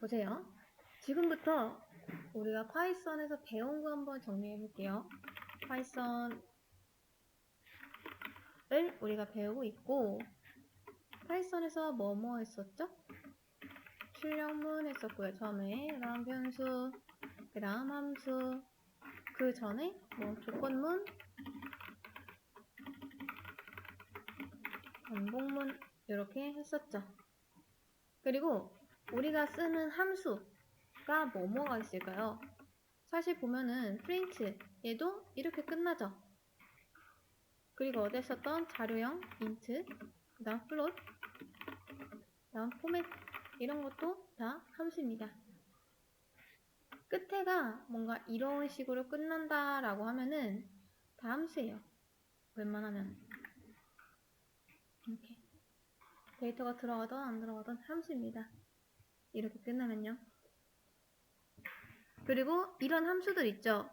보세요. 지금부터 우리가 파이썬에서 배운 거 한번 정리해 볼게요. 파이썬을 우리가 배우고 있고, 파이썬에서 뭐뭐 했었죠? 출력문 했었고요. 처음에 그 다음 변수, 그 다음 함수, 그 전에 뭐 조건문, 반복문 이렇게 했었죠. 그리고 우리가 쓰는 함수가 뭐뭐가 있을까요? 사실 보면은 프린트 얘도 이렇게 끝나죠. 그리고 어제 썼던 자료형 int, 그 다음 float, 그 다음 포맷 이런 것도 다 함수입니다. 끝에가 뭔가 이런 식으로 끝난다 라고 하면은 다 함수예요. 웬만하면 이렇게 데이터가 들어가든 안 들어가든 함수입니다. 이렇게 끝나면요. 그리고 이런 함수들 있죠.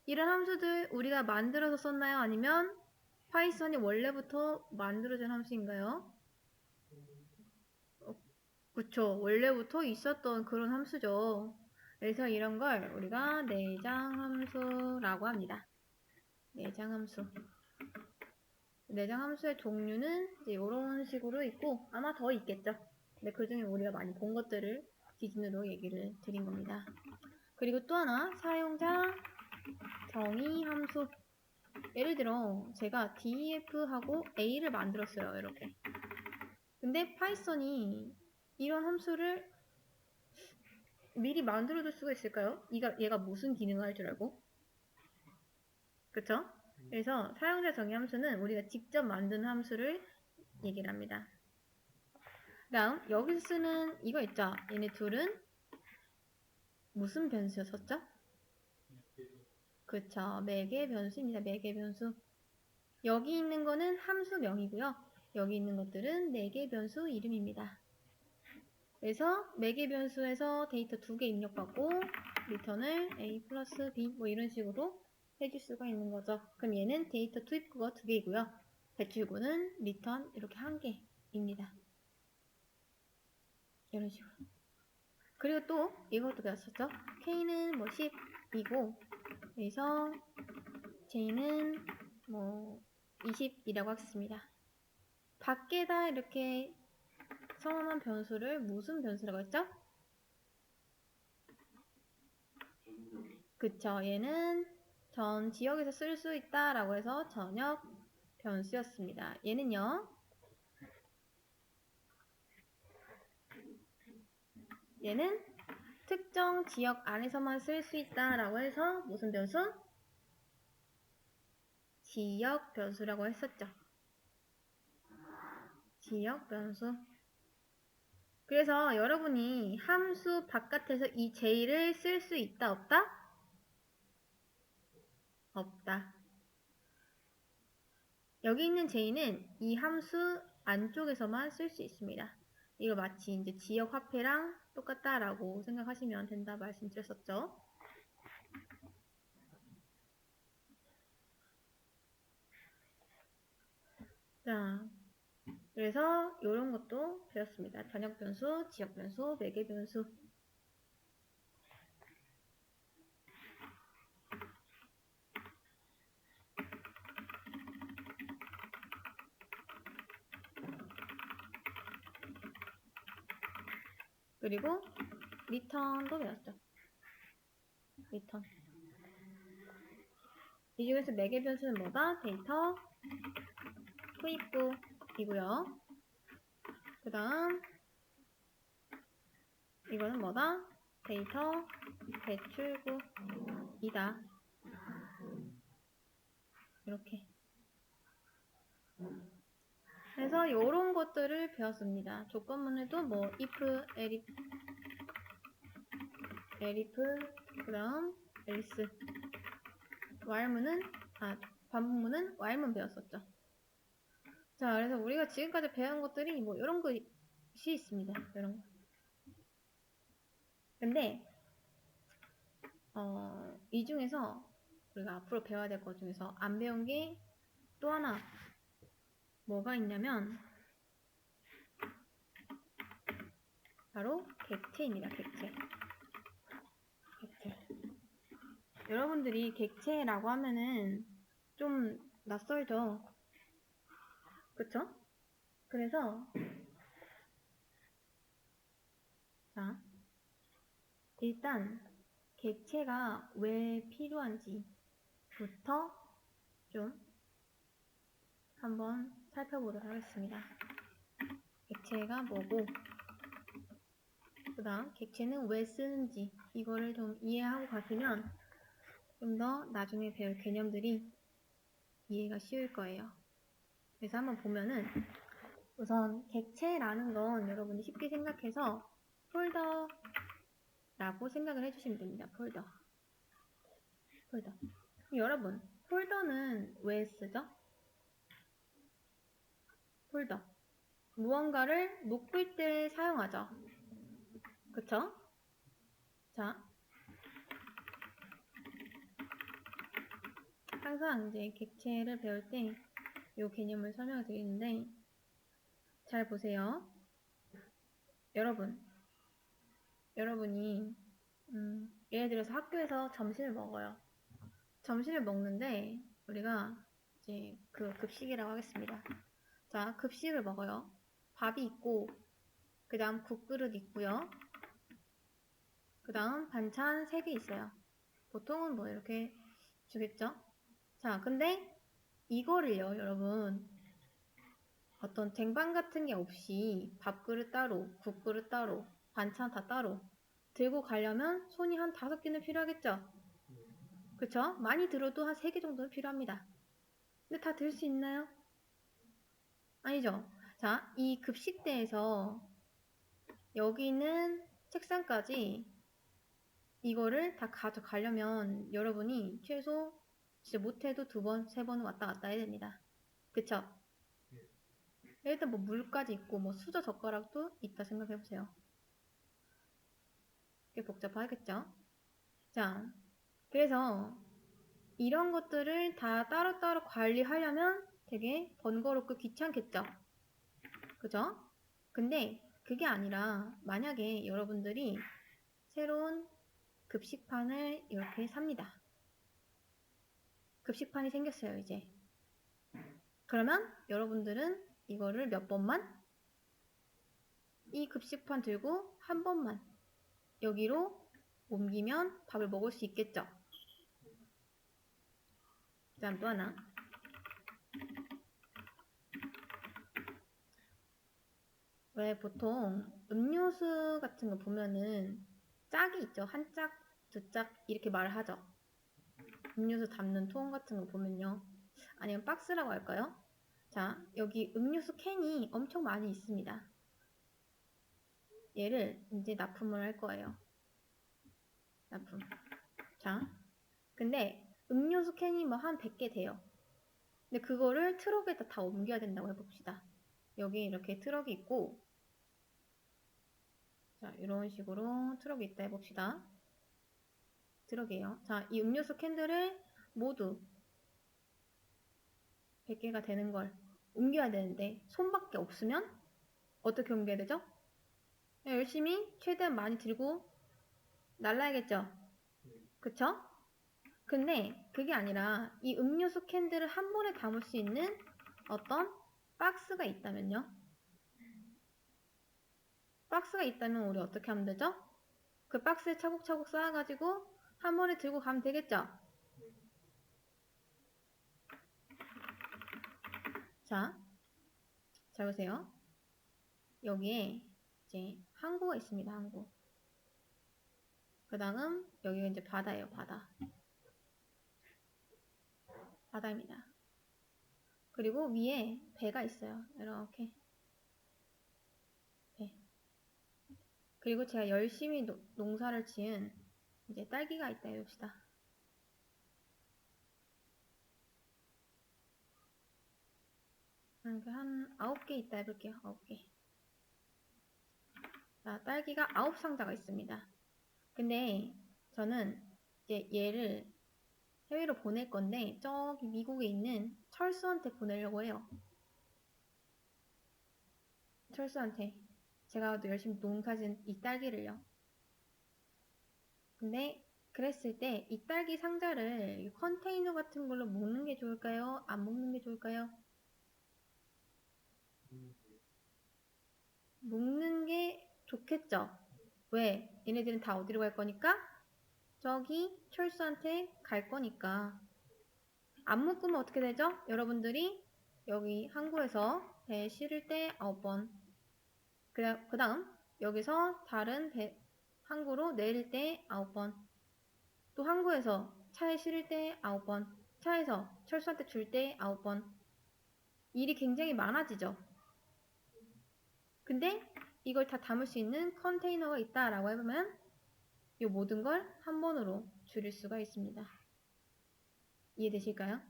이런 함수들 우리가 만들어서 썼나요? 아니면 파이썬이 원래부터 만들어진 함수인가요? 그쵸. 원래부터 있었던 그런 함수죠. 그래서 이런 걸 우리가 내장함수라고 합니다. 내장함수. 내장함수의 종류는 이제 이런 식으로 있고 아마 더 있겠죠. 근데 그 중에 우리가 많이 본 것들을 기준으로 얘기를 드린 겁니다. 그리고 또 하나 사용자 정의함수. 예를 들어 제가 def하고 a를 만들었어요. 이렇게. 근데 파이썬이 이런 함수를 미리 만들어둘 수가 있을까요? 얘가 무슨 기능을 할 줄 알고? 그쵸? 그래서 사용자 정의 함수는 우리가 직접 만든 함수를 얘기를 합니다. 다음 여기서 쓰는 이거 있죠? 얘네 둘은 무슨 변수였었죠? 그쵸. 매개 변수입니다. 매개 변수. 여기 있는 거는 함수명이고요. 여기 있는 것들은 매개 변수 이름입니다. 그래서 매개 변수에서 데이터 2개 입력받고 리턴을 a 플러스 b 뭐 이런 식으로 해줄 수가 있는 거죠. 그럼 얘는 데이터 투입구가 2개이고요. 배출구는 리턴 이렇게 1개입니다. 이런 식으로. 그리고 또 이것도 배웠었죠. k는 뭐 10이고 그래서 j는 뭐 20이라고 하겠습니다. 밖에다 이렇게 성함한 변수를 무슨 변수라고 했죠? 그쵸. 얘는 전 지역에서 쓸 수 있다 라고 해서 전역 변수였습니다. 얘는요. 얘는 특정 지역 안에서만 쓸 수 있다 라고 해서 무슨 변수? 지역 변수라고 했었죠. 지역 변수. 그래서 여러분이 함수 바깥에서 이 j를 쓸 수 있다 없다? 없다. 여기 있는 j는 이 함수 안쪽에서만 쓸 수 있습니다. 이거 마치 이제 지역 화폐랑 똑같다라고 생각하시면 된다 말씀드렸었죠. 자, 그래서 이런 것도 배웠습니다. 전역 변수, 지역 변수, 매개 변수. 그리고 리턴도 배웠죠. 리턴. 이 중에서 매개 변수는 뭐다? 데이터 투입구이고요. 그 다음 이거는 뭐다? 데이터 배출구이다. 이렇게. 그래서 이런 것들을 배웠습니다. 조건문에도 뭐 if, elif, 그 다음 else. 반복문은 while문 배웠었죠. 자, 그래서 우리가 지금까지 배운 것들이 뭐 이런 것이 있습니다. 이런 거. 근데 이 중에서 우리가 앞으로 배워야 될 것 중에서 안 배운 게 또 하나 뭐가 있냐면 바로 객체입니다. 객체. 여러분들이 객체라고 하면은 좀 낯설죠? 그쵸? 그래서 자, 일단 객체가 왜 필요한지부터 좀 한번 살펴보도록 하겠습니다. 객체가 뭐고, 그 다음 객체는 왜 쓰는지 이거를 좀 이해하고 가시면 좀 더 나중에 배울 개념들이 이해가 쉬울 거예요. 그래서 한번 보면은 우선 객체라는 건 여러분이 쉽게 생각해서 폴더라고 생각을 해주시면 됩니다. 폴더. 여러분, 폴더는 왜 쓰죠? 폴더. 무언가를 묶을 때 사용하죠. 그쵸? 자, 항상 이제 객체를 배울 때 이 개념을 설명을 드리는데, 잘 보세요. 여러분이 예를 들어서 학교에서 점심을 먹어요. 점심을 먹는데 우리가 이제 그 급식이라고 하겠습니다. 자, 급식을 먹어요. 밥이 있고 그 다음 국그릇 있고요. 그 다음 반찬 3개 있어요. 보통은 뭐 이렇게 주겠죠? 자, 근데 이거를요, 여러분, 어떤 쟁반 같은 게 없이 밥그릇 따로, 국그릇 따로, 반찬 다 따로 들고 가려면 손이 한 5개는 필요하겠죠? 그쵸? 많이 들어도 한 3개 정도는 필요합니다. 근데 다 들 수 있나요? 아니죠? 자, 이 급식대에서 여기 있는 책상까지 이거를 다 가져가려면 여러분이 최소 진짜 못해도 2번, 3번은 왔다 갔다 해야 됩니다. 그쵸? 일단 뭐 물까지 있고 뭐 수저 젓가락도 있다 생각해보세요. 꽤 복잡하겠죠? 자, 그래서 이런 것들을 다 따로따로 관리하려면 되게 번거롭고 귀찮겠죠? 그죠? 근데 그게 아니라 만약에 여러분들이 새로운 급식판을 이렇게 삽니다. 급식판이 생겼어요, 이제. 그러면 여러분들은 이거를 몇 번만? 이 급식판 들고 한 번만 여기로 옮기면 밥을 먹을 수 있겠죠? 그 다음 또 하나. 왜 보통 음료수 같은 거 보면은 짝이 있죠? 한 짝, 2짝 이렇게 말을 하죠. 음료수 담는 통 같은 거 보면요. 아니면 박스라고 할까요? 자, 여기 음료수 캔이 엄청 많이 있습니다. 얘를 이제 납품을 할 거예요. 납품. 자, 근데 음료수 캔이 뭐 한 100개 돼요. 근데 그거를 트럭에다 다 옮겨야 된다고 해봅시다. 여기 이렇게 트럭이 있고, 자, 이런 식으로 트럭이 있다 해봅시다. 트럭이에요. 자, 이 음료수 캔들을 모두 100개가 되는 걸 옮겨야 되는데 손밖에 없으면 어떻게 옮겨야 되죠? 열심히 최대한 많이 들고 날라야겠죠? 그쵸? 근데 그게 아니라 이 음료수 캔들을 한 번에 담을 수 있는 어떤 박스가 있다면요? 박스가 있다면 우리 어떻게 하면 되죠? 그 박스에 차곡차곡 쌓아가지고 한 번에 들고 가면 되겠죠? 자, 잘 보세요. 여기에 이제 항구가 있습니다. 항구. 그 다음 여기가 이제 바다예요. 바다. 바다입니다. 그리고 위에 배가 있어요. 이렇게 배. 그리고 제가 열심히 농사를 지은 이제 딸기가 있다 해봅시다. 이렇게 한 9개 있다 해볼게요. 9개. 자, 딸기가 9상자가 있습니다. 근데 저는 이제 얘를 해외로 보낼 건데 저기 미국에 있는 철수한테 보내려고 해요. 철수한테. 제가 또 열심히 농사진 이 딸기를요. 근데 그랬을 때 이 딸기 상자를 컨테이너 같은 걸로 묶는 게 좋을까요? 안 묶는 게 좋을까요? 묶는 게 좋겠죠? 왜? 얘네들은 다 어디로 갈 거니까? 저기 철수한테 갈 거니까. 안 묶으면 어떻게 되죠? 여러분들이 여기 항구에서 배 실을 때 9번. 그 다음 여기서 다른 항구로 내릴 때 9번. 또 항구에서 차에 실을 때 9번. 차에서 철수한테 줄 때 9번. 일이 굉장히 많아지죠. 근데 이걸 다 담을 수 있는 컨테이너가 있다라고 해보면 이 모든 걸 한 번으로 줄일 수가 있습니다. 이해되실까요?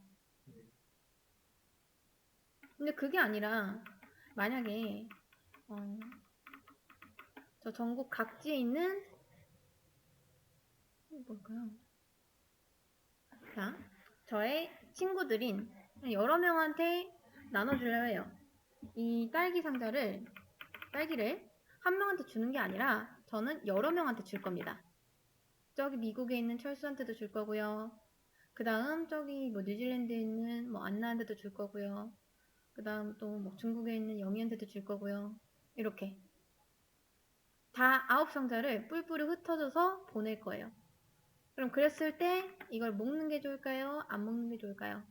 근데 그게 아니라 만약에 저 전국 각지에 있는 뭘까요? 자, 저의 친구들인 여러 명한테 나눠주려 해요. 이 딸기를 한 명한테 주는 게 아니라 저는 여러 명한테 줄 겁니다. 저기 미국에 있는 철수한테도 줄 거고요. 그 다음 저기 뭐 뉴질랜드에 있는 뭐 안나한테도 줄 거고요. 그 다음 또 뭐 중국에 있는 영희한테도 줄 거고요. 이렇게 다 9상자를 뿔뿔이 흩어져서 보낼 거예요. 그럼 그랬을 때 이걸 먹는 게 좋을까요? 안 먹는 게 좋을까요?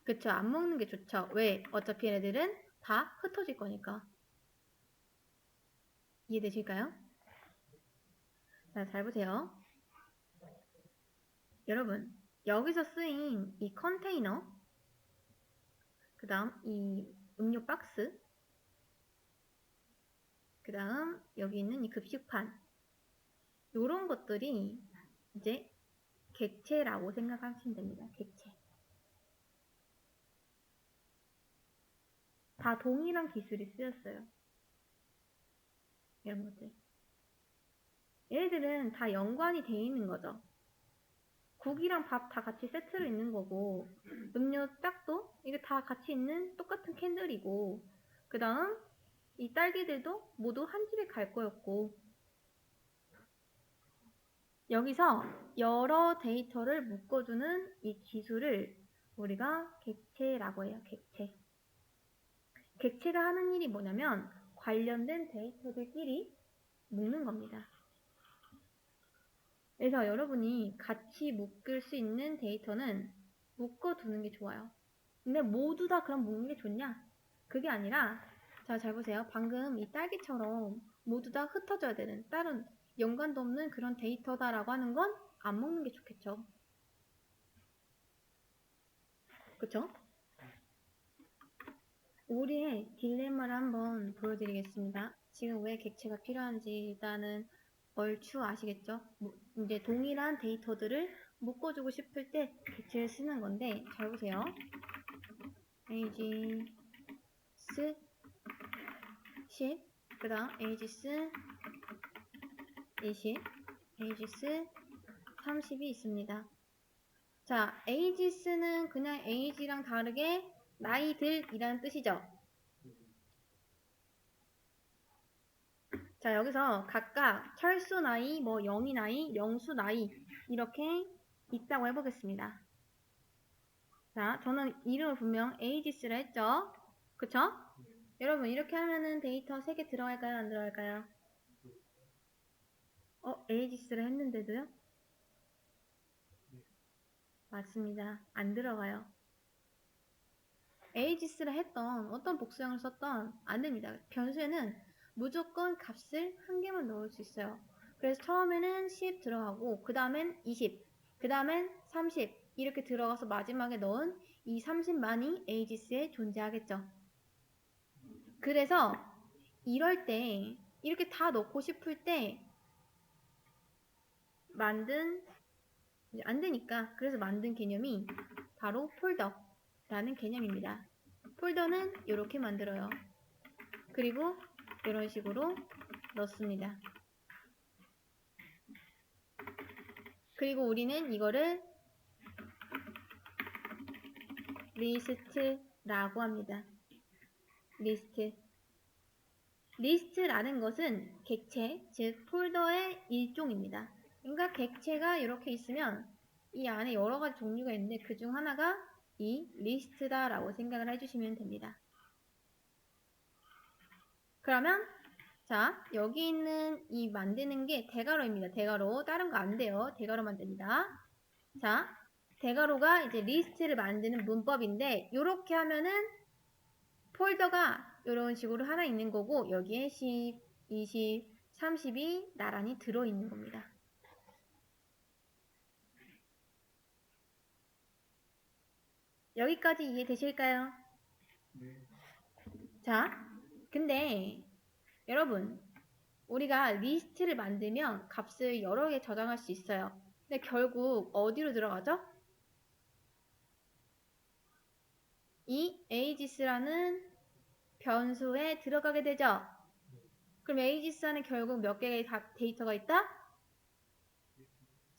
그쵸, 안 먹는 게 좋죠. 왜? 어차피 얘네들은 다 흩어질 거니까. 이해되실까요? 자, 잘 보세요. 여러분, 여기서 쓰인 이 컨테이너, 그 다음 이 음료 박스, 그 다음 여기 있는 이 급식판, 요런 것들이 이제 객체라고 생각하시면 됩니다. 객체. 다 동일한 기술이 쓰였어요. 이런 것들. 얘네들은 다 연관이 돼 있는 거죠. 국이랑 밥 다 같이 세트로 있는 거고, 음료 짝도 이게 다 같이 있는 똑같은 캔들이고, 그 다음 이 딸기들도 모두 한 집에 갈 거였고, 여기서 여러 데이터를 묶어주는 이 기술을 우리가 객체라고 해요. 객체. 객체가 하는 일이 뭐냐면 관련된 데이터들끼리 묶는 겁니다. 그래서 여러분이 같이 묶을 수 있는 데이터는 묶어두는 게 좋아요. 근데 모두 다 그럼 묶는 게 좋냐? 그게 아니라, 자, 잘 보세요. 방금 이 딸기처럼 모두 다 흩어져야 되는 다른 연관도 없는 그런 데이터다라고 하는 건 안 묶는 게 좋겠죠. 그쵸? 우리의 딜레마를 한번 보여드리겠습니다. 지금 왜 객체가 필요한지 일단은 얼추 아시겠죠? 이제 동일한 데이터들을 묶어주고 싶을 때 객체를 쓰는 건데, 잘 보세요. aegis 10, 그 다음 aegis 20, aegis 30이 있습니다. 자, aegis는 그냥 age랑 다르게 나이들이라는 뜻이죠. 자, 여기서 각각 철수 나이, 뭐 영희 나이, 영수 나이 이렇게 있다고 해보겠습니다. 자, 저는 이름을 분명 aegis라 했죠. 그쵸? 여러분 이렇게 하면은 데이터 3개 들어갈까요? 안 들어갈까요? aegis라 했는데도요? 맞습니다. 안 들어가요. aegis라 했던 어떤 복수형을 썼던 안 됩니다. 변수에는 무조건 값을 한 개만 넣을 수 있어요. 그래서 처음에는 10 들어가고 그 다음엔 20, 그 다음엔 30 이렇게 들어가서 마지막에 넣은 이 30만이 aegis에 존재하겠죠. 그래서 이럴 때 이렇게 다 넣고 싶을 때 안 되니까 그래서 만든 개념이 바로 폴더라는 개념입니다. 폴더는 이렇게 만들어요. 그리고 이런 식으로 넣습니다. 그리고 우리는 이거를 리스트라고 합니다. 리스트. 리스트라는 것은 객체, 즉 폴더의 일종입니다. 그러니까 객체가 이렇게 있으면 이 안에 여러 가지 종류가 있는데 그 중 하나가 이 리스트다라고 생각을 해주시면 됩니다. 그러면 자, 여기 있는 이 만드는 게 대괄호입니다. 대괄호. 다른 거 안 돼요. 대괄호 만듭니다. 자, 대괄호가 이제 리스트를 만드는 문법인데 이렇게 하면은 폴더가 이런 식으로 하나 있는 거고 여기에 10, 20, 30이 나란히 들어있는 겁니다. 여기까지 이해되실까요? 네. 자, 근데 여러분 우리가 리스트를 만들면 값을 여러 개 저장할 수 있어요. 근데 결국 어디로 들어가죠? 이 ages라는 변수에 들어가게 되죠. 그럼 ages 안에 결국 몇 개의 데이터가 있다?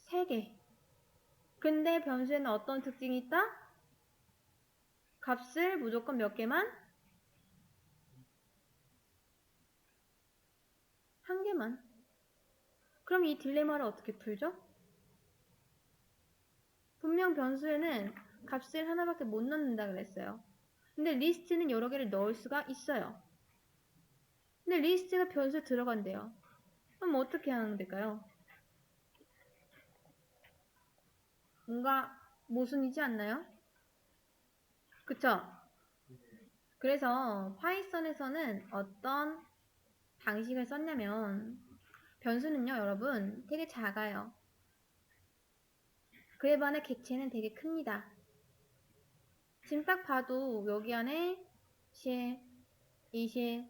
3개. 근데 변수에는 어떤 특징이 있다? 값을 무조건 몇 개만? 한 개만. 그럼 이 딜레마를 어떻게 풀죠? 분명 변수에는 값을 하나밖에 못 넣는다 그랬어요. 근데 리스트는 여러 개를 넣을 수가 있어요. 근데 리스트가 변수에 들어간대요. 그럼 어떻게 하면 될까요? 뭔가 모순이지 않나요? 그쵸? 그래서 파이썬에서는 어떤 방식을 썼냐면 변수는요 여러분 되게 작아요. 그에 반해 객체는 되게 큽니다. 지금 딱 봐도 여기 안에 10, 20,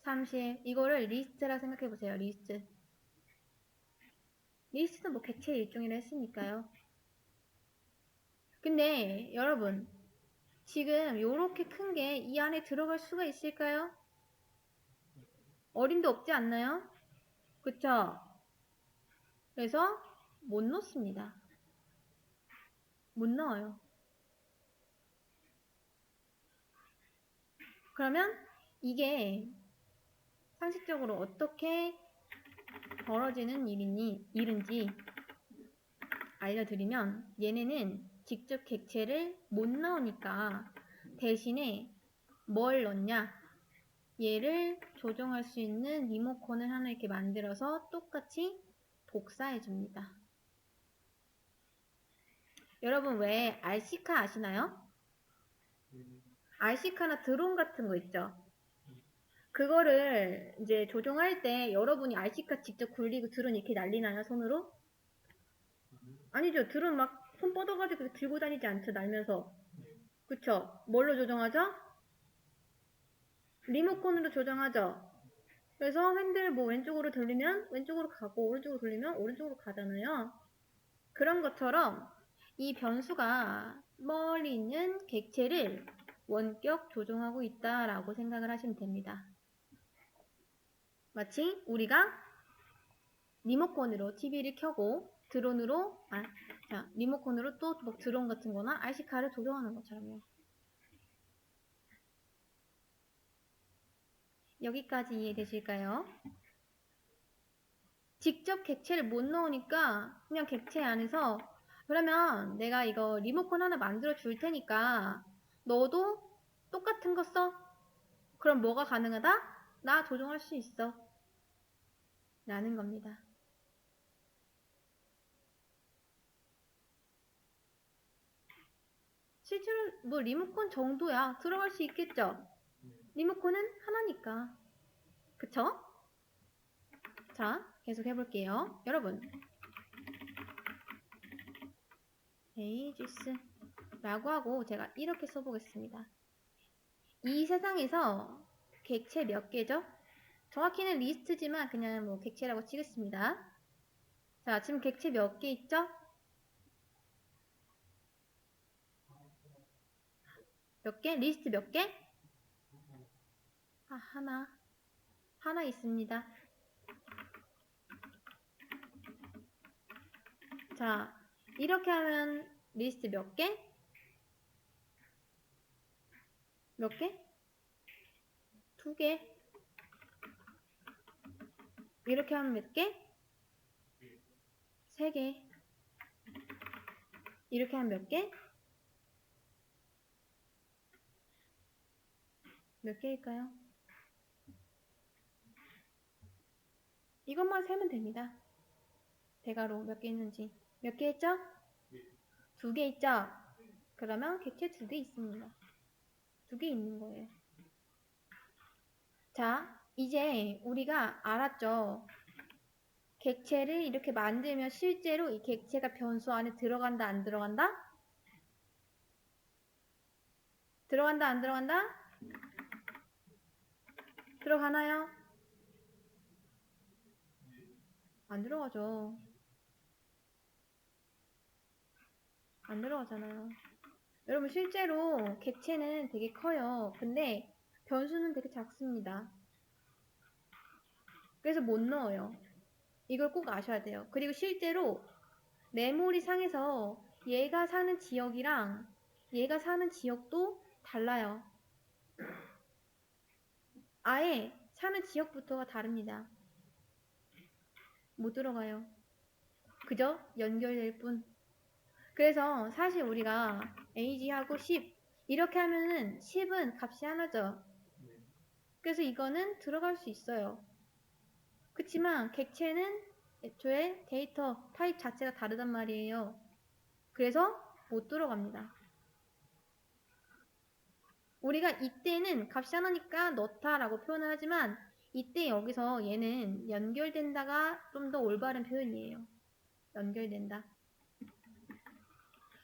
30 이거를 리스트라 생각해보세요. 리스트. 리스트는 뭐 객체의 일종이라 했으니까요. 근데 여러분 지금 요렇게 큰 게 이 안에 들어갈 수가 있을까요? 어림도 없지 않나요? 그쵸? 그래서 못 넣습니다. 못 넣어요. 그러면 이게 상식적으로 어떻게 벌어지는 일인지 알려드리면 얘네는 직접 객체를 못 넣으니까 대신에 뭘 넣냐? 얘를 조정할 수 있는 리모컨을 하나 이렇게 만들어서 똑같이 복사해 줍니다. 여러분 왜 RC카 아시나요? RC카나 드론 같은 거 있죠? 그거를 이제 조종할 때 여러분이 RC카 직접 굴리고 드론 이렇게 날리나요? 손으로? 아니죠. 드론 막 손 뻗어가지고 들고 다니지 않죠. 날면서. 그쵸? 뭘로 조정하죠? 리모컨으로 조정하죠. 그래서 핸들 뭐 왼쪽으로 돌리면 왼쪽으로 가고 오른쪽으로 돌리면 오른쪽으로 가잖아요. 그런 것처럼 이 변수가 멀리 있는 객체를 원격 조종하고 있다라고 생각을 하시면 됩니다. 마치 우리가 리모컨으로 TV를 켜고 드론으로 리모컨으로 또 뭐 드론 같은 거나 RC카를 조종하는 것처럼요. 여기까지 이해되실까요? 직접 객체를 못 넣으니까 그냥 객체 안에서 그러면 내가 이거 리모컨 하나 만들어 줄 테니까 너도 똑같은 거 써? 그럼 뭐가 가능하다? 나 조종할 수 있어. 라는 겁니다. 실제로 뭐 리모컨 정도야 들어갈 수 있겠죠? 리모컨은 하나니까. 그쵸? 자, 계속 해볼게요. 여러분. ages 라고 하고 제가 이렇게 써보겠습니다. 이 세상에서 객체 몇 개죠? 정확히는 리스트지만 그냥 뭐 객체라고 치겠습니다. 자, 지금 객체 몇 개 있죠? 몇 개? 리스트 몇 개? 하나 있습니다. 자, 이렇게 하면 리스트 몇 개? 몇 개? 2개. 이렇게 하면 몇 개? 3개. 이렇게 하면 몇 개? 몇 개일까요? 이것만 세면 됩니다. 대괄호 몇 개 있는지. 몇 개 했죠? 2개 있죠? 그러면 객체 2개 있습니다. 2개 있는 거예요. 자, 이제 우리가 알았죠? 객체를 이렇게 만들면 실제로 이 객체가 변수 안에 들어간다, 안 들어간다? 들어간다, 안 들어간다? 들어가나요? 안 들어가죠. 안 들어가잖아요. 여러분 실제로 객체는 되게 커요. 근데 변수는 되게 작습니다. 그래서 못 넣어요. 이걸 꼭 아셔야 돼요. 그리고 실제로 메모리 상에서 얘가 사는 지역이랑 얘가 사는 지역도 달라요. 아예 사는 지역부터가 다릅니다. 못 들어가요. 그죠? 연결될 뿐. 그래서 사실 우리가 ag하고 10 이렇게 하면은 10은 값이 하나죠. 그래서 이거는 들어갈 수 있어요. 그치만 객체는 애초에 데이터 타입 자체가 다르단 말이에요. 그래서 못 들어갑니다. 우리가 이때는 값이 하나니까 넣다라고 표현을 하지만 이때 여기서 얘는 연결된다가 좀 더 올바른 표현이에요. 연결된다.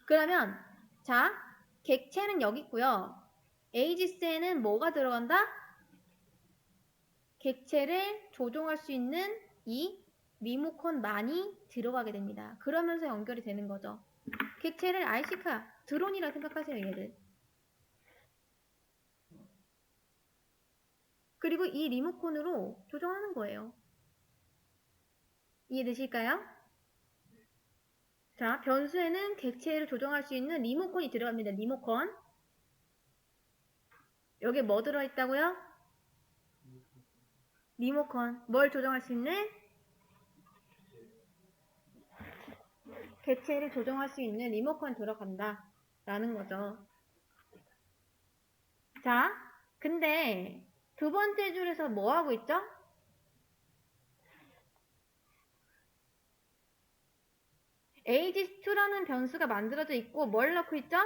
그러면 자, 객체는 여기 있고요. 에이지스에는 뭐가 들어간다? 객체를 조종할 수 있는 이 리모컨만이 들어가게 됩니다. 그러면서 연결이 되는 거죠. 객체를 RC카, 드론이라 생각하세요, 얘를. 그리고 이 리모컨으로 조정하는 거예요. 이해되실까요? 자, 변수에는 객체를 조정할 수 있는 리모컨이 들어갑니다. 리모컨. 여기에 뭐 들어있다고요? 리모컨. 뭘 조정할 수 있는? 객체를 조정할 수 있는 리모컨 들어간다. 라는 거죠. 자, 근데 두 번째 줄에서 뭐 하고 있죠? ages2라는 변수가 만들어져 있고 뭘 넣고 있죠?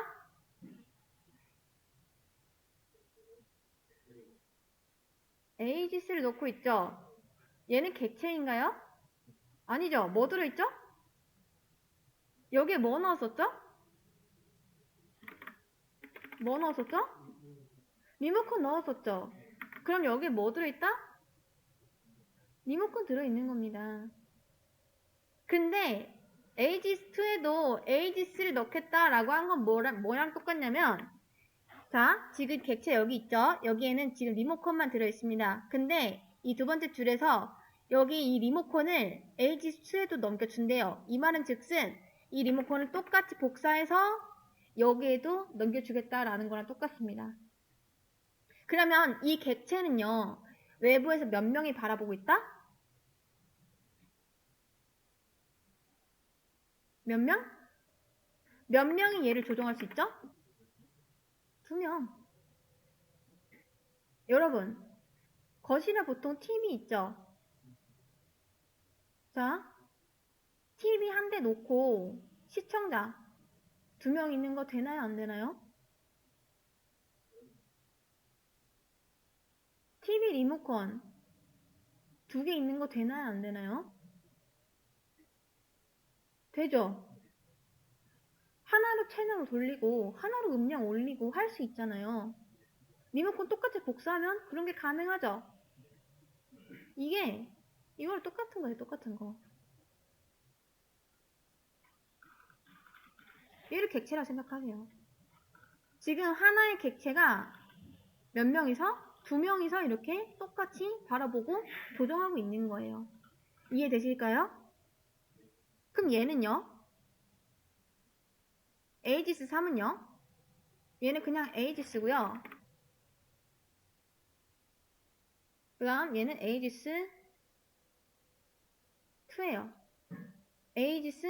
ages를 넣고 있죠. 얘는 객체인가요? 아니죠. 뭐 들어있죠? 여기에 뭐 넣었었죠? 뭐 넣었었죠? 리모컨 넣었었죠. 그럼 여기에 뭐 들어있다? 리모컨 들어있는 겁니다. 근데 ages2에도 ages를 넣겠다라고 한 건 뭐랑 똑같냐면 자, 지금 객체 여기 있죠? 여기에는 지금 리모컨만 들어있습니다. 근데 이 두 번째 줄에서 여기 이 리모컨을 ages2에도 넘겨준대요. 이 말은 즉슨 이 리모컨을 똑같이 복사해서 여기에도 넘겨주겠다라는 거랑 똑같습니다. 그러면 이 객체는요, 외부에서 몇 명이 바라보고 있다? 몇 명? 몇 명이 얘를 조종할 수 있죠? 2명. 여러분, 거실에 보통 TV 있죠? 자, TV 한 대 놓고 시청자 2명 있는 거 되나요? 안 되나요? TV 리모컨 2개 있는 거 되나요? 안 되나요? 되죠? 하나로 채널을 돌리고 하나로 음량 올리고 할 수 있잖아요. 리모컨 똑같이 복사하면 그런 게 가능하죠? 이게 이거랑 똑같은 거예요. 똑같은 거. 얘를 객체라 생각하세요. 지금 하나의 객체가 몇 명이서? 2명이서 이렇게 똑같이 바라보고 조정하고 있는 거예요. 이해되실까요? 그럼 얘는요? ages 3은요? 얘는 그냥 ages고요. 그 다음 얘는 에이지스 2예요. 에이지스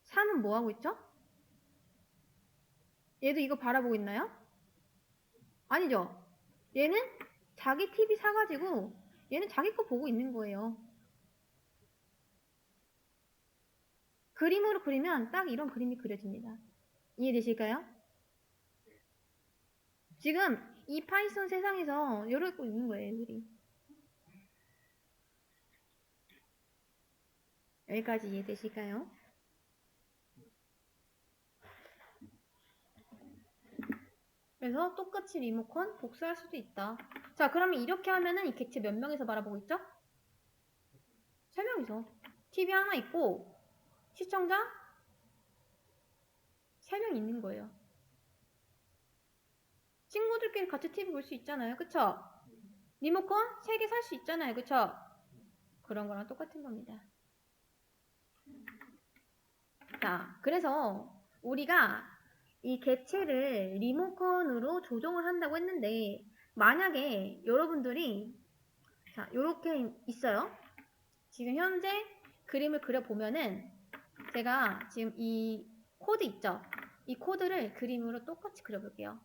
3은 뭐 하고 있죠? 얘도 이거 바라보고 있나요? 아니죠. 얘는 자기 TV 사가지고 얘는 자기 거 보고 있는 거예요. 그림으로 그리면 딱 이런 그림이 그려집니다. 이해되실까요? 지금 이 파이썬 세상에서 이러고 있는 거예요, 애들이. 여기까지 이해되실까요? 그래서 똑같이 리모컨 복사할 수도 있다. 자, 그러면 이렇게 하면은 이 객체 몇 명이서 바라보고 있죠? 3명이서. TV 하나 있고 시청자 3명 있는 거예요. 친구들끼리 같이 TV 볼 수 있잖아요. 그쵸? 리모컨 3개 살 수 있잖아요. 그쵸? 그런 거랑 똑같은 겁니다. 자, 그래서 우리가 이 객체를 리모컨으로 조종을 한다고 했는데 만약에 여러분들이 자, 요렇게 있어요. 지금 현재 그림을 그려보면은 제가 지금 이 코드 있죠? 이 코드를 그림으로 똑같이 그려볼게요.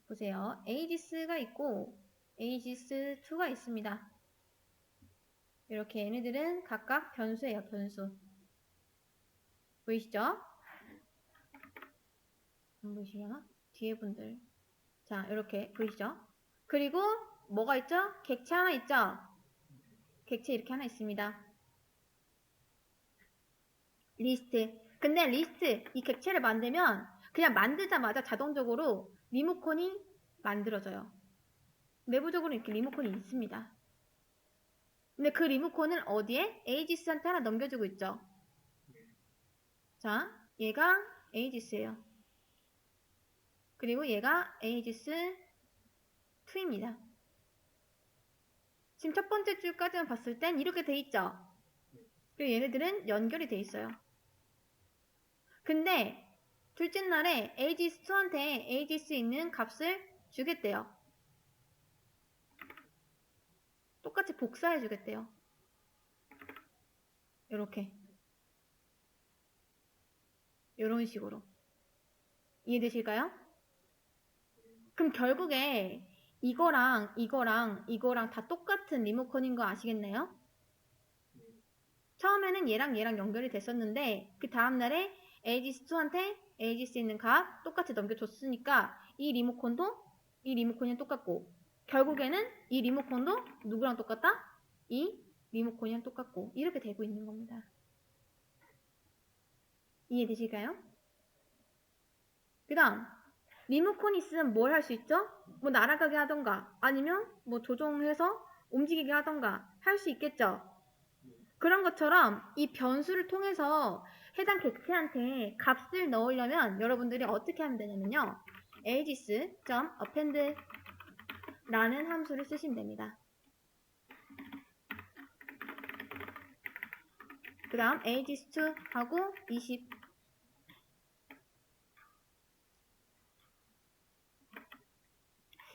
보세요. 에이지스가 있고 에이지스 2가 있습니다. 이렇게 얘네들은 각각 변수예요. 변수. 보이시죠? 안 보이시려나? 뒤에 분들. 자, 이렇게 보이시죠? 그리고 뭐가 있죠? 객체 하나 있죠? 객체 이렇게 하나 있습니다. 리스트. 근데 리스트, 이 객체를 만들면 그냥 만들자마자 자동적으로 리모컨이 만들어져요. 내부적으로 이렇게 리모컨이 있습니다. 근데 그 리모컨은 어디에? 에이지스한테 하나 넘겨주고 있죠. 자, 얘가 에이지스예요. 그리고 얘가 에이지스 2입니다. 지금 첫 번째 줄까지만 봤을 땐 이렇게 돼 있죠. 그리고 얘네들은 연결이 돼 있어요. 근데 둘째 날에 에이지스2한테 에이지스 있는 값을 주겠대요. 똑같이 복사해 주겠대요. 이렇게. 이런 식으로. 이해되실까요? 그럼 결국에 이거랑 다 똑같은 리모컨인 거 아시겠나요? 처음에는 얘랑 연결이 됐었는데 그 다음날에 에이지스2한테 에이지스 있는 값 똑같이 넘겨줬으니까 이 리모컨이 똑같고 결국에는 이 리모컨도 누구랑 똑같다? 이 리모컨이랑 똑같고 이렇게 되고 있는 겁니다. 이해되실까요? 그 다음 리모컨이 있으면 뭘 할 수 있죠? 뭐 날아가게 하던가 아니면 뭐 조종해서 움직이게 하던가 할 수 있겠죠? 그런 것처럼 이 변수를 통해서 해당 객체한테 값을 넣으려면 여러분들이 어떻게 하면 되냐면요. aegis.append 라는 함수를 쓰시면 됩니다. 그 다음 aegis2 하고 20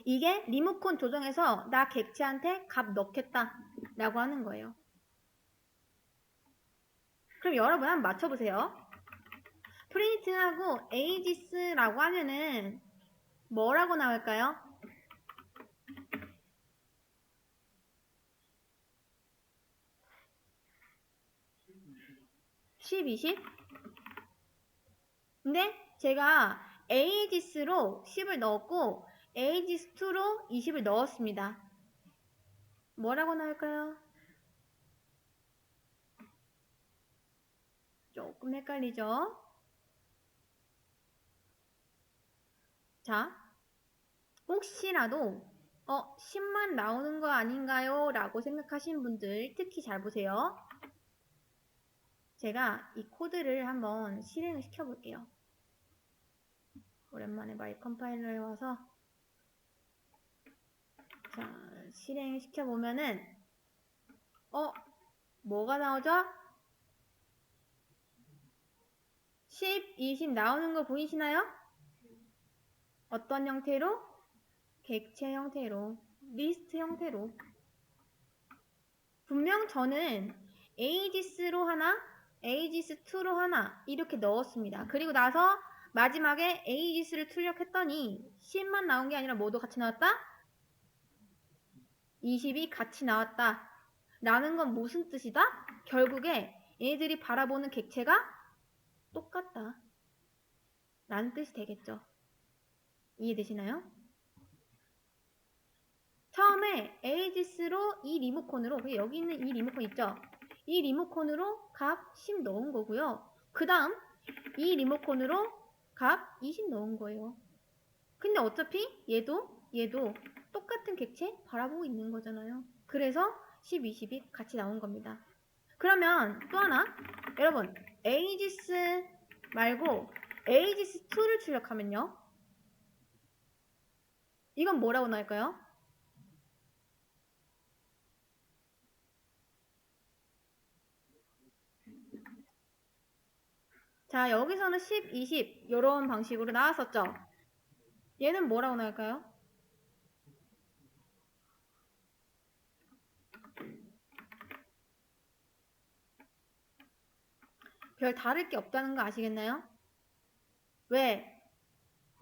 이게 리모컨 조정해서 나 객체한테 값 넣겠다 라고 하는 거예요. 그럼 여러분 한번 맞춰보세요. 프린트하고 aegis라고 하면은 뭐라고 나올까요? 10, 20? 근데 제가 aegis로 10을 넣었고 aegis2로 20을 넣었습니다. 뭐라고 나올까요? 조금 헷갈리죠? 자, 혹시라도 10만 나오는 거 아닌가요? 라고 생각하시는 분들 특히 잘 보세요. 제가 이 코드를 한번 실행을 시켜볼게요. 오랜만에 마이 컴파일러에 와서 자, 실행을 시켜보면은 뭐가 나오죠? 10, 20 나오는 거 보이시나요? 어떤 형태로? 객체 형태로, 리스트 형태로. 분명 저는 ags로 하나, ags2로 하나 이렇게 넣었습니다. 그리고 나서 마지막에 ags를 출력했더니 10만 나온 게 아니라 뭐도 같이 나왔다? 20이 같이 나왔다. 라는 건 무슨 뜻이다? 결국에 얘들이 바라보는 객체가 똑같다. 라는 뜻이 되겠죠. 이해되시나요? 처음에 ags로 이 리모컨으로, 여기 있는 이 리모컨 있죠? 이 리모컨으로 값 10 넣은 거고요. 그 다음 이 리모컨으로 값 20 넣은 거예요. 근데 어차피 얘도 똑같은 객체 바라보고 있는 거잖아요. 그래서 10, 20이 같이 나온 겁니다. 그러면 또 하나, 여러분 ags 말고 ags2를 출력하면요. 이건 뭐라고 나올까요? 자, 여기서는 10, 20 이런 방식으로 나왔었죠. 얘는 뭐라고 나올까요? 별 다를 게 없다는 거 아시겠나요? 왜?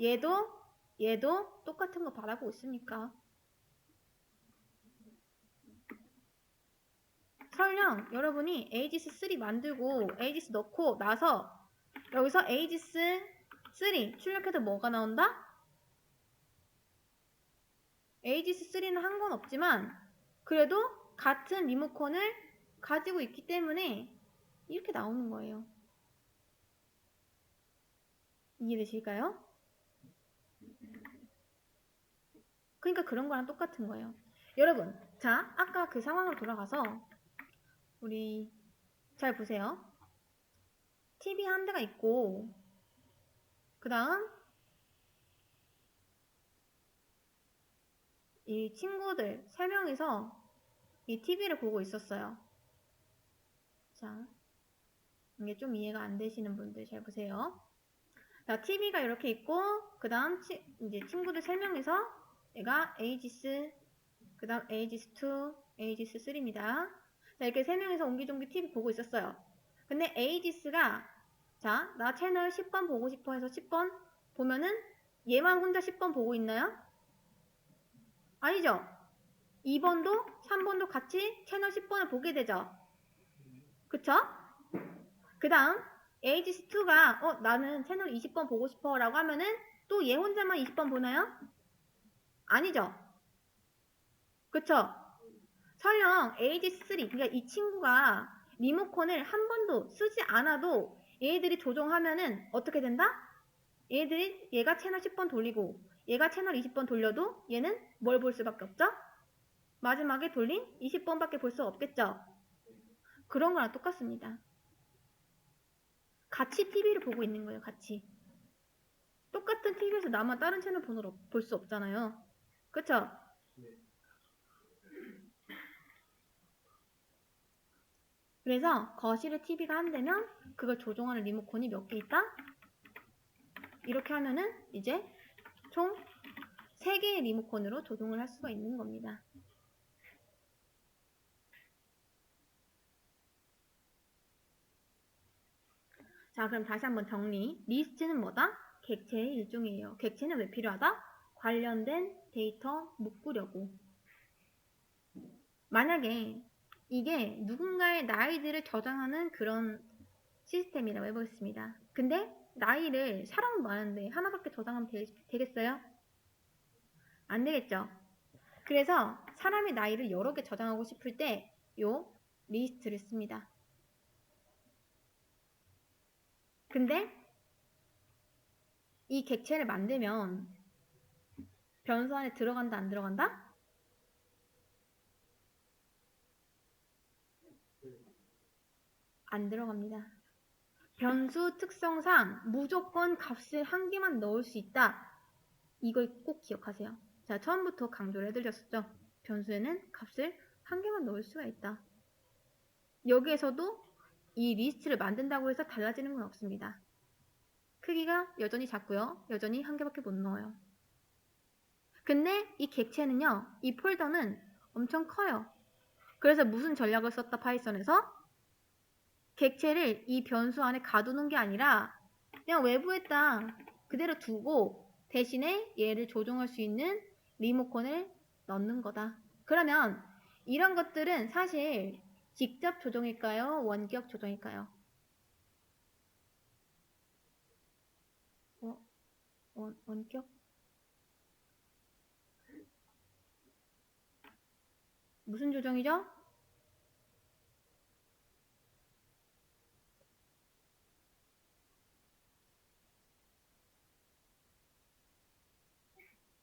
얘도 똑같은 거 바라보고 있으니까. 설령 여러분이 aegis3 만들고 aegis 넣고 나서 여기서 aegis3 출력해도 뭐가 나온다? aegis3는 한 건 없지만 그래도 같은 리모컨을 가지고 있기 때문에 이렇게 나오는 거예요. 이해되실까요? 그러니까 그런 거랑 똑같은 거예요. 여러분, 자, 아까 그 상황으로 돌아가서 우리 잘 보세요. TV 한 대가 있고 그 다음 이 친구들 3명이서 이 TV를 보고 있었어요. 자, 이게 좀 이해가 안 되시는 분들 잘 보세요. 자, TV가 이렇게 있고 그 다음 이제 친구들 3명이서 얘가 aegis, 그 다음 aegis2, aegis3입니다. 자, 이렇게 3명이서 옹기종기 TV 보고 있었어요. 근데 aegis가 자, 나 채널 10번 보고 싶어 해서 10번 보면은 얘만 혼자 10번 보고 있나요? 아니죠? 2번도 3번도 같이 채널 10번을 보게 되죠. 그쵸? 그 다음 aegis2가 나는 채널 20번 보고 싶어 라고 하면은 또 얘 혼자만 20번 보나요? 아니죠? 그쵸? 설령 aegis3 그러니까 이 친구가 리모컨을 한 번도 쓰지 않아도 얘들이 조종하면은 어떻게 된다? 얘가 채널 10번 돌리고 얘가 채널 20번 돌려도 얘는 뭘 볼 수밖에 없죠? 마지막에 돌린 20번밖에 볼 수 없겠죠? 그런 거랑 똑같습니다. 같이 TV를 보고 있는 거예요. 같이. 똑같은 TV에서 나만 다른 채널 볼 수 없잖아요. 그쵸? 그래서 거실에 TV가 한 대면 그걸 조종하는 리모컨이 몇 개 있다? 이렇게 하면은 이제 총 3개의 리모컨으로 조종을 할 수가 있는 겁니다. 자, 그럼 다시 한번 정리. 리스트는 뭐다? 객체의 일종이에요. 객체는 왜 필요하다? 관련된 데이터 묶으려고. 만약에 이게 누군가의 나이들을 저장하는 그런 시스템이라고 해보겠습니다. 근데 나이를 사람 많은데 하나밖에 저장하면 되겠어요? 안 되겠죠? 그래서 사람의 나이를 여러 개 저장하고 싶을 때 요 리스트를 씁니다. 근데 이 객체를 만들면 변수 안에 들어간다 안 들어간다? 안 들어갑니다. 변수 특성상 무조건 값을 한 개만 넣을 수 있다. 이걸 꼭 기억하세요. 자, 처음부터 강조를 해드렸었죠. 변수에는 값을 한 개만 넣을 수가 있다. 여기에서도 이 리스트를 만든다고 해서 달라지는 건 없습니다. 크기가 여전히 작고요. 여전히 한 개밖에 못 넣어요. 근데 이 객체는요, 이 폴더는 엄청 커요. 그래서 무슨 전략을 썼다 파이썬에서? 객체를 이 변수 안에 가두는 게 아니라 그냥 외부에다 그대로 두고 대신에 얘를 조정할 수 있는 리모컨을 넣는 거다. 그러면 이런 것들은 사실 직접 조정일까요? 원격 조정일까요? 원격? 무슨 조정이죠?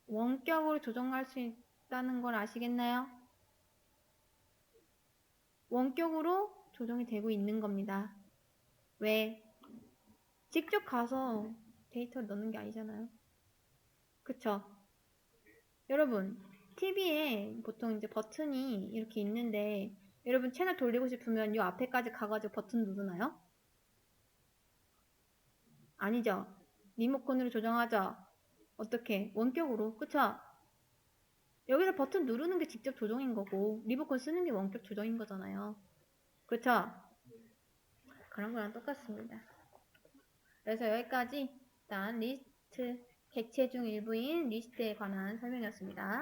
원격으로 조정할 수 있다는 걸 아시겠나요? 원격으로 조정이 되고 있는 겁니다. 왜? 직접 가서 데이터를 넣는 게 아니잖아요. 그쵸? 여러분, TV에 보통 이제 버튼이 이렇게 있는데, 여러분 채널 돌리고 싶으면 이 앞에까지 가가지고 버튼 누르나요? 아니죠. 리모컨으로 조정하죠. 어떻게? 원격으로. 그쵸? 여기서 버튼 누르는 게 직접 조정인 거고, 리모컨 쓰는 게 원격 조정인 거잖아요. 그쵸? 그런 거랑 똑같습니다. 그래서 여기까지 일단 리스트, 객체 중 일부인 리스트에 관한 설명이었습니다.